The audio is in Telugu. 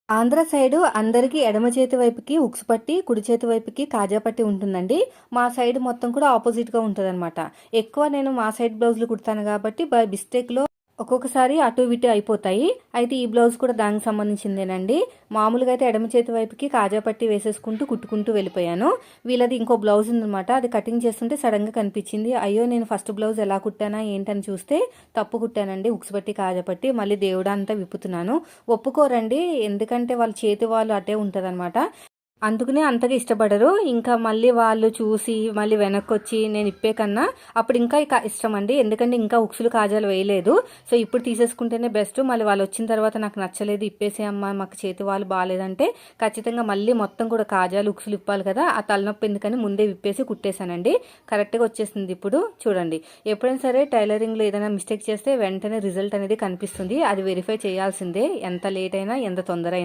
ఆంధ్ర సైడు అందరికీ ఎడమ చేతి వైపుకి ఉక్సు పట్టి, కుడి చేతి వైపుకి కాజా పట్టి ఉంటుందండి. మా సైడ్ మొత్తం కూడా ఆపోజిట్‌గా ఉంటదనమాట. ఎక్కువ నేను మా సైడ్ బ్లౌజులు కుడతాను కాబట్టి బై మిస్టేక్‌లో ఒక్కొక్కసారి అటు ఇటు అయిపోతాయి. అయితే ఈ బ్లౌజ్ కూడా దానికి సంబంధించిందేనండి. మామూలుగా అయితే ఎడమ చేతి వైపుకి కాజా పట్టి వేసేసుకుంటూ కుట్టుకుంటూ వెళ్ళిపోయాను. వీళ్ళది ఇంకో బ్లౌజ్ ఉందనమాట. అది కటింగ్ చేస్తుంటే సడన్‌గా కనిపించింది. అయ్యో! నేను ఫస్ట్ బ్లౌజ్ ఎలా కుట్టానా ఏంటని చూస్తే తప్పు కుట్టానండి. ఉక్సు పట్టి, కాజా పట్టి మళ్ళీ దేవుడా అంతా విప్పుతున్నాను. ఒప్పుకోరండి. ఎందుకంటే వాళ్ళ చేతి వాళ్ళు అటే ఉంటదనమాట. అందుకనే అంతగా ఇష్టపడరు. ఇంకా మళ్ళీ వాళ్ళు చూసి మళ్ళీ వెనక్కొచ్చి నేను ఇప్పే కన్నా అప్పుడు ఇంకా ఇష్టమండి. ఎందుకంటే ఇంకా ఉక్సులు, కాజాలు వేయలేదు. సో ఇప్పుడు తీసేసుకుంటేనే బెస్ట్. మళ్ళీ వాళ్ళొచ్చిన తర్వాత నాకు నచ్చలేదు ఇప్పేసేయమ్మా మాకు చేతి వాళ్ళు బాలేదంటే ఖచ్చితంగా మళ్ళీ మొత్తం కూడా కాజాలు, ఉక్సులు ఇప్పాలి కదా! ఆ తలనొప్పి ఎందుకని ముందే విప్పేసి కుట్టేశానండి. కరెక్ట్‌గా వచ్చేసింది ఇప్పుడు చూడండి. ఎప్పుడైనా సరే టైలరింగ్‌లో ఏదైనా మిస్టేక్ చేస్తే వెంటనే రిజల్ట్ అనేది కనిపిస్తుంది. అది వెరిఫై చేయాల్సిందే. ఎంత లేట్ అయినా, ఎంత తొందర అయినా.